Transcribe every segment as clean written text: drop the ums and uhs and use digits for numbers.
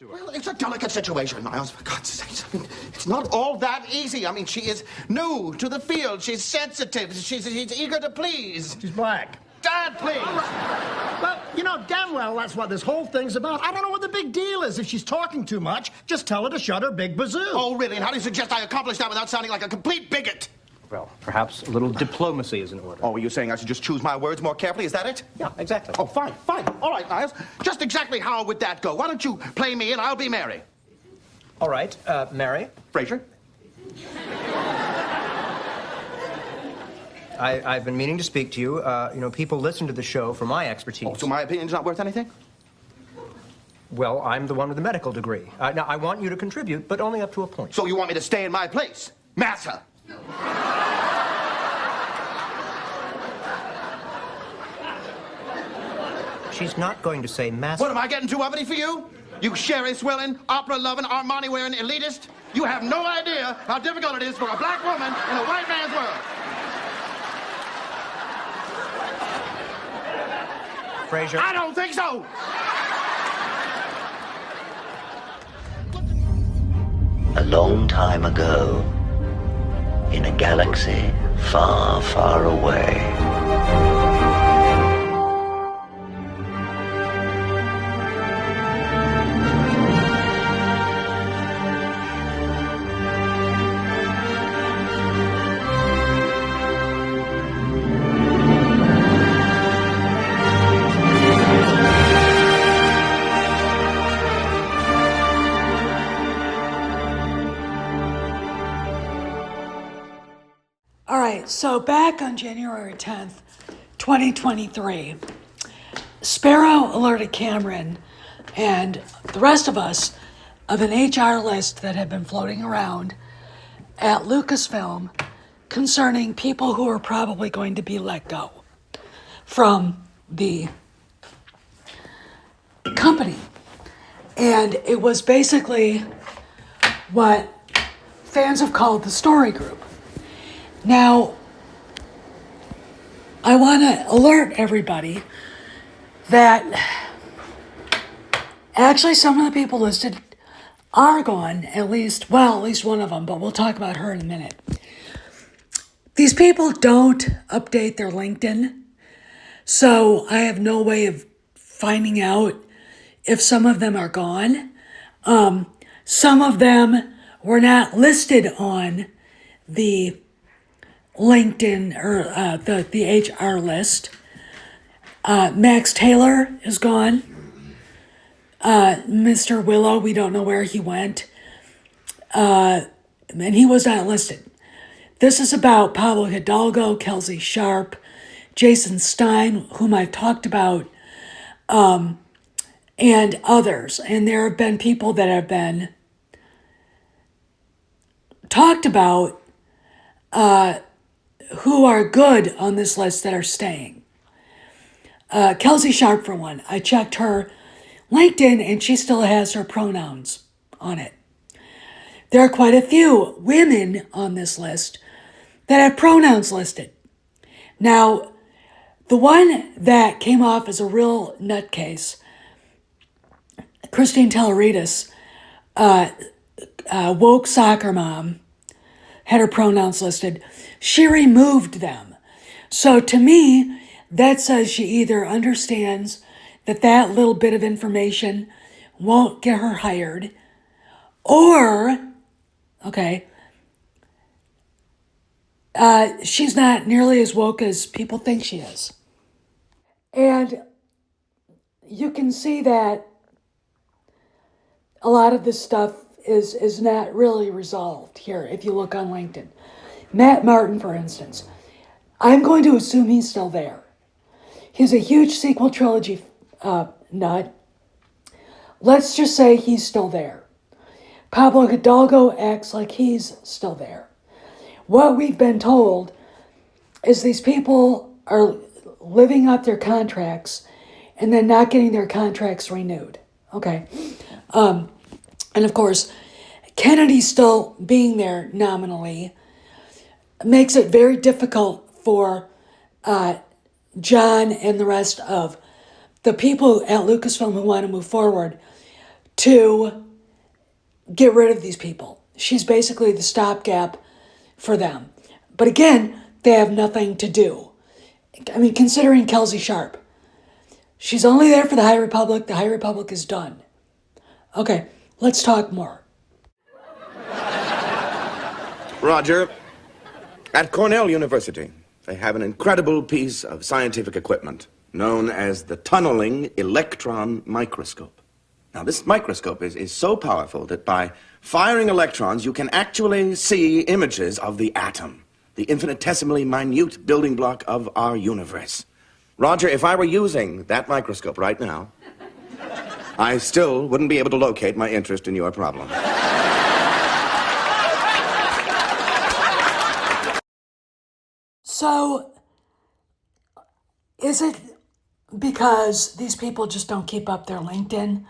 Well, it's a delicate situation, Miles, for God's sake. I mean, it's not all that easy. I mean, she is new to the field. She's sensitive. She's eager to please. She's black. Dad, please. Well, you know damn well that's what this whole thing's about. I don't know what the big deal is. If she's talking too much, just tell her to shut her big bazoo. Oh, really? And how do you suggest I accomplish that without sounding like a complete bigot? Well, perhaps a little diplomacy is in order. Oh, are you saying I should just choose my words more carefully? Is that it? Yeah, exactly. Oh, fine. All right, Miles. Just exactly how would that go? Why don't you play me and I'll be Mary? All right, Mary. Fraser? I've been meaning to speak to you. People listen to the show for my expertise. Oh, so my opinion's not worth anything? Well, I'm the one with the medical degree. Now, I want you to contribute, but only up to a point. So you want me to stay in my place? Massa! She's not going to say mass. What, am I getting too uppity for you? You sherry-swilling, opera-loving, Armani-wearing elitist? You have no idea how difficult it is for a black woman in a white man's world. Fraser. I don't think so! A long time ago, in a galaxy far, far away. So back on January 10th, 2023, Sparrow alerted Cameron and the rest of us of an HR list that had been floating around at Lucasfilm concerning people who are probably going to be let go from the company. And it was basically what fans have called the story group. Now, I want to alert everybody that actually some of the people listed are gone, at least one of them, but we'll talk about her in a minute. These people don't update their LinkedIn, so I have no way of finding out if some of them are gone. Some of them were not listed on the LinkedIn or the HR list. Max Taylor is gone. Mr. Willow, we don't know where he went. And he was not listed. This is about Pablo Hidalgo, Kelsey Sharp, Jason Stein, whom I've talked about, and others. And there have been people that have been talked about who are good on this list that are staying. Kelsey Sharp, for one. I checked her LinkedIn and she still has her pronouns on it. There are quite a few women on this list that have pronouns listed. Now, the one that came off as a real nutcase, Christine Tellerides, woke soccer mom, had her pronouns listed. She removed them. So to me, that says she either understands that that little bit of information won't get her hired, or, she's not nearly as woke as people think she is. And you can see that a lot of this stuff is not really resolved here if you look on LinkedIn. Matt Martin, for instance, I'm going to assume he's still there. He's a huge sequel trilogy nut. Let's just say he's still there. Pablo Hidalgo acts like he's still there. What we've been told is these people are living up their contracts and then not getting their contracts renewed. Okay. And of course, Kennedy still being there nominally makes it very difficult for John and the rest of the people at Lucasfilm who want to move forward to get rid of these people. She's basically the stopgap for them. But again, they have nothing to do. I mean, considering Kelsey Sharp, she's only there for the High Republic. The High Republic is done. Okay, let's talk more. Roger, at Cornell University, they have an incredible piece of scientific equipment known as the tunneling electron microscope. Now, this microscope is so powerful that by firing electrons, you can actually see images of the atom, the infinitesimally minute building block of our universe. Roger, if I were using that microscope right now, I still wouldn't be able to locate my interest in your problem. So, is it because these people just don't keep up their LinkedIn?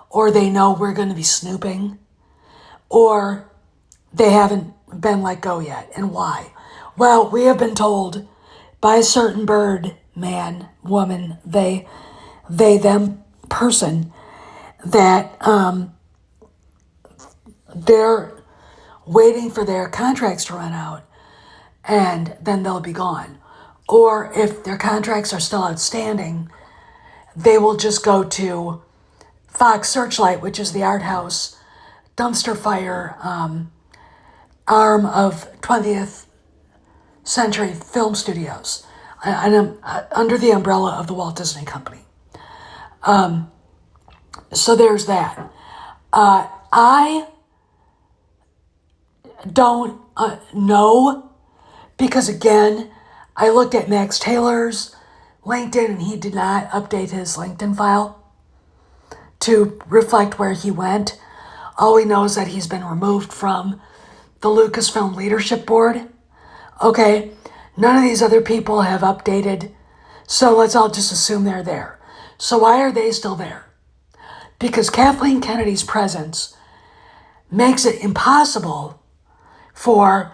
Or they know we're going to be snooping? Or they haven't been let go yet? And why? Well, we have been told by a certain bird, man, woman, they, them person, that they're waiting for their contracts to run out and then they'll be gone. Or if their contracts are still outstanding, they will just go to Fox Searchlight, which is the art house dumpster fire arm of 20th Century Film Studios, and under the umbrella of the Walt Disney Company. So there's that. I don't know, because again, I looked at Max Taylor's LinkedIn and he did not update his LinkedIn file to reflect where he went. All we know is that he's been removed from the Lucasfilm Leadership Board. Okay, none of these other people have updated, so let's all just assume they're there. So why are they still there? Because Kathleen Kennedy's presence makes it impossible for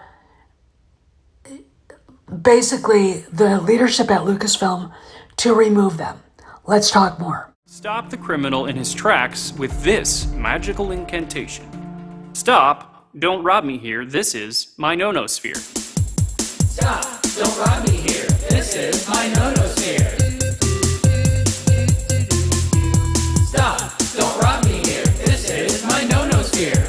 basically the leadership at Lucasfilm to remove them. Let's talk more. Stop the criminal in his tracks with this magical incantation. Stop, don't rob me here, this is my no-no-sphere. Stop, don't rob me here, this is my no-no-sphere. Stop, don't rob me here, this is my no-no-sphere.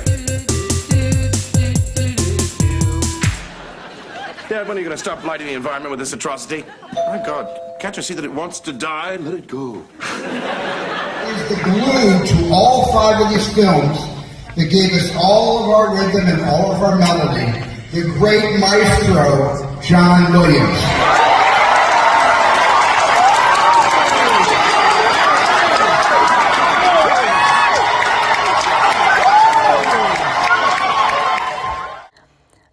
Dad, when are you going to stop blighting the environment with this atrocity? My God, can't you see that it wants to die? Let it go. Is the glue to all 5 of these films that gave us all of our rhythm and all of our melody, the great maestro, John Williams.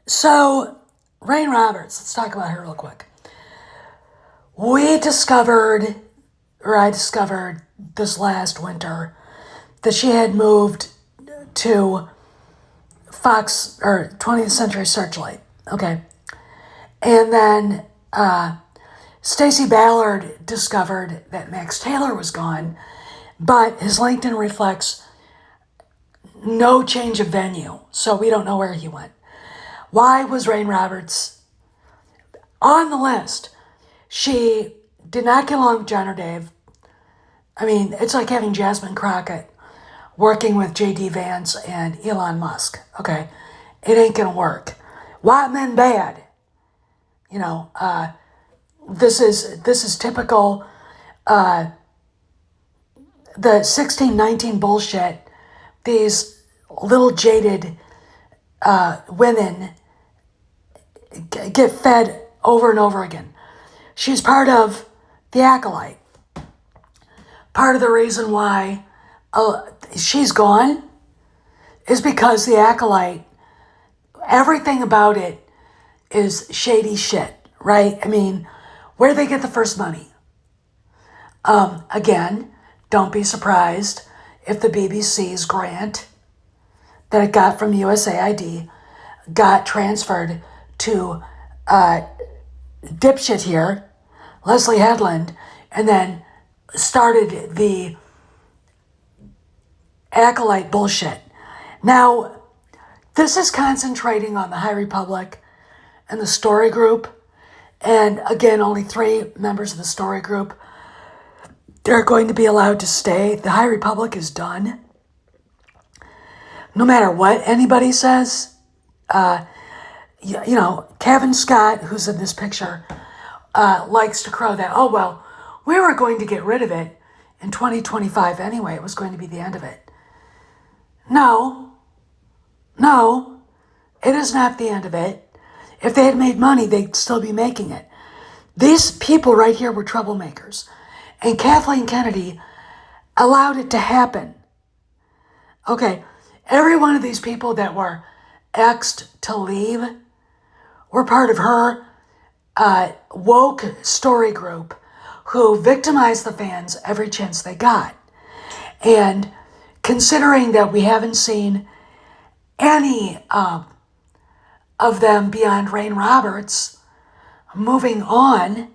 So, Rain Roberts, let's talk about her real quick. I discovered this last winter that she had moved to Fox, or 20th Century Searchlight, okay? And then Stacey Ballard discovered that Max Taylor was gone, but his LinkedIn reflects no change of venue, so we don't know where he went. Why was Rain Roberts on the list? She did not get along with John or Dave. I mean, it's like having Jasmine Crockett working with J.D. Vance and Elon Musk, okay? It ain't gonna work. White men bad. You know, this is typical, the 1619 bullshit. These little jaded women get fed over and over again. She's part of the Acolyte. Part of the reason why she's gone is because the Acolyte, everything about it is shady shit, right? I mean, where do they get the first money? Again, don't be surprised if the BBC's grant that it got from USAID got transferred to dipshit here, Leslie Headland, and then started the acolyte bullshit. Now, this is concentrating on the High Republic and the Story Group. And again, only 3 members of the Story Group, they're going to be allowed to stay. The High Republic is done. No matter what anybody says, Kevin Scott, who's in this picture, likes to crow that, oh, well, we were going to get rid of it in 2025 anyway. It was going to be the end of it. No, it is not the end of it. If they had made money, they'd still be making it. These people right here were troublemakers. And Kathleen Kennedy allowed it to happen. Okay, every one of these people that were asked to leave were part of her woke story group who victimized the fans every chance they got. And considering that we haven't seen any of them beyond Rain Roberts moving on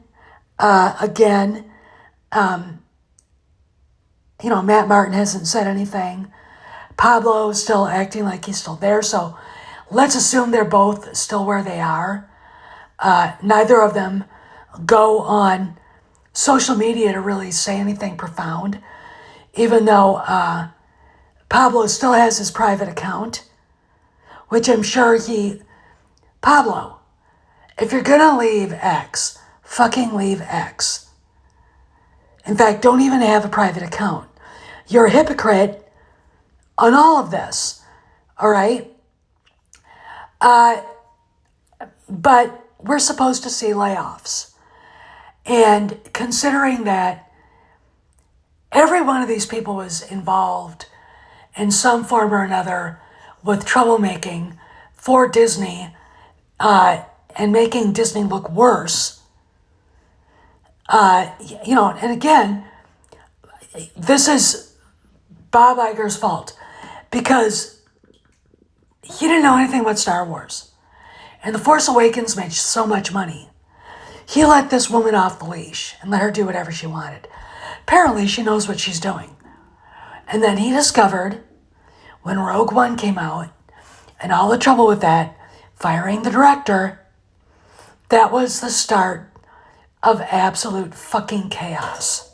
again, Matt Martin hasn't said anything. Pablo is still acting like he's still there, so let's assume they're both still where they are. Neither of them go on social media to really say anything profound, even though Pablo still has his private account, which I'm sure Pablo, if you're gonna leave X, fucking leave X. In fact, don't even have a private account. You're a hypocrite on all of this, all right? But we're supposed to see layoffs. And considering that every one of these people was involved in some form or another with troublemaking for Disney and making Disney look worse, and again, this is Bob Iger's fault because he didn't know anything about Star Wars. And The Force Awakens made so much money. He let this woman off the leash and let her do whatever she wanted. Apparently, she knows what she's doing. And then he discovered, when Rogue One came out, and all the trouble with that, firing the director, that was the start of absolute fucking chaos.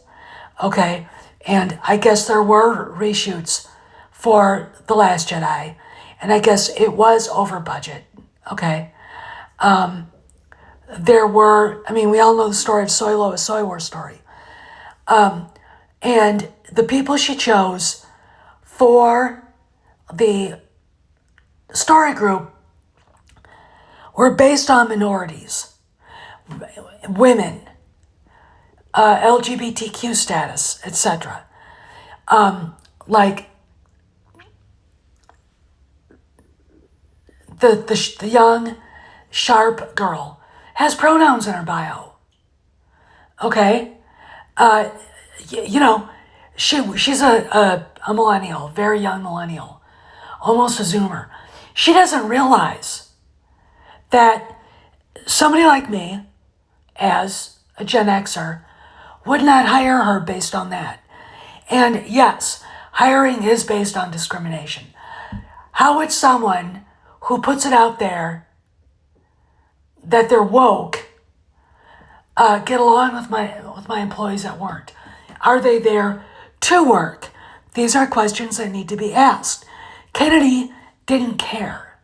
Okay? And I guess there were reshoots for The Last Jedi, and I guess it was over budget. Okay? There were, we all know the story of Solo, a Soy War story. And the people she chose for the story group were based on minorities, women, LGBTQ status, etc. Like the young, sharp girl has pronouns in her bio. Okay? She's a millennial, very young millennial, almost a Zoomer. She doesn't realize that somebody like me, as a Gen Xer, would not hire her based on that. And yes, hiring is based on discrimination. How would someone who puts it out there that they're woke get along with my employees that weren't? Are they there to work? These are questions that need to be asked. Kennedy didn't care.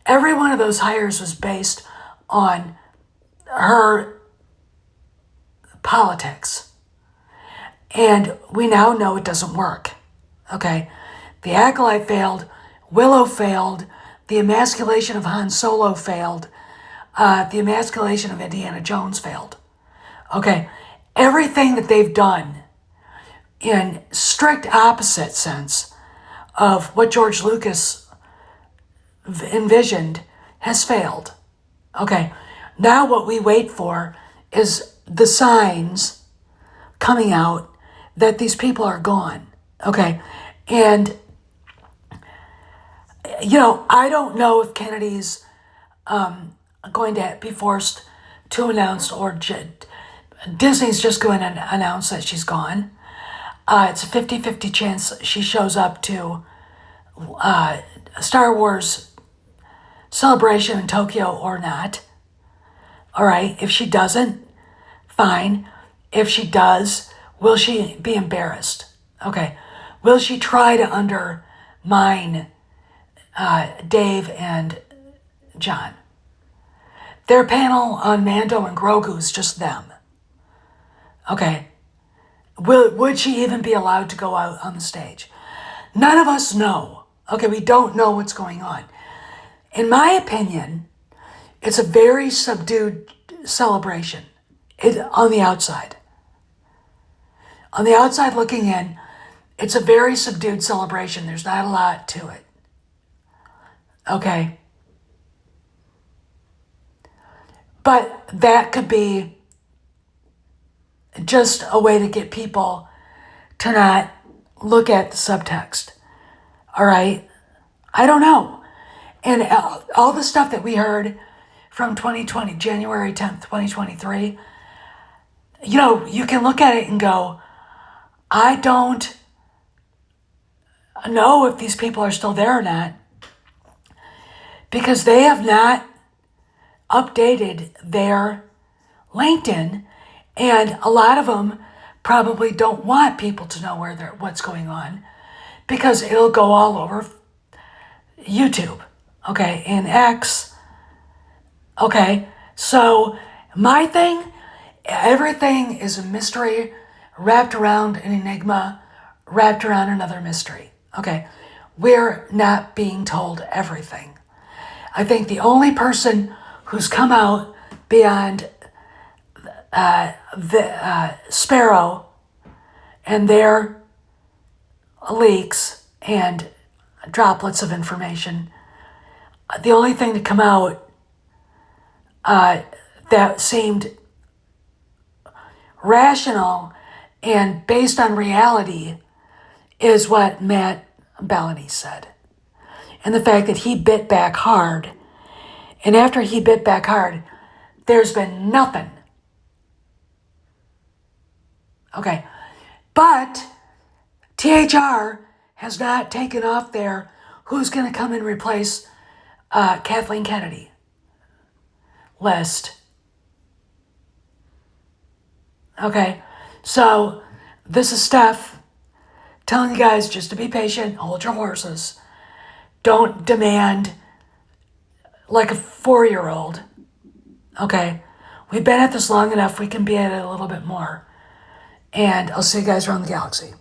Every one of those hires was based on her politics. And we now know it doesn't work. Okay? The Acolyte failed. Willow failed. The emasculation of Han Solo failed. The emasculation of Indiana Jones failed. Okay? Everything that they've done in strict opposite sense of what George Lucas envisioned has failed. Okay, now what we wait for is the signs coming out that these people are gone. Okay, and I don't know if Kennedy's going to be forced to announce, or Disney's just going to announce that she's gone. It's a 50-50 chance she shows up to a Star Wars celebration in Tokyo or not. All right, if she doesn't, fine. If she does, will she be embarrassed? Okay. Will she try to undermine Dave and John? Their panel on Mando and Grogu is just them. Okay. Would she even be allowed to go out on the stage? None of us know. Okay, we don't know what's going on. In my opinion, it's a very subdued celebration on the outside. On the outside looking in, it's a very subdued celebration. There's not a lot to it. Okay? But that could be just a way to get people to not look at the subtext. All right? I don't know. And all the stuff that we heard from 2020, January 10th, 2023, you can look at it and go, I don't know if these people are still there or not, because they have not updated their LinkedIn, and a lot of them probably don't want people to know what's going on, because it'll go all over YouTube, okay, and X. Okay, so my thing, everything is a mystery wrapped around an enigma, wrapped around another mystery. Okay, we're not being told everything. I think the only person who's come out beyond the Sparrow and their leaks and droplets of information, the only thing to come out that seemed rational and based on reality is what Matt Bellany said. And the fact that he bit back hard. And after he bit back hard, there's been nothing. Okay. But THR has not taken off there who's going to come and replace Kathleen Kennedy list. Okay. So this is Steph telling you guys just to be patient, hold your horses. Don't demand like a 4-year-old. Okay? We've been at this long enough, we can be at it a little bit more. And I'll see you guys around the galaxy.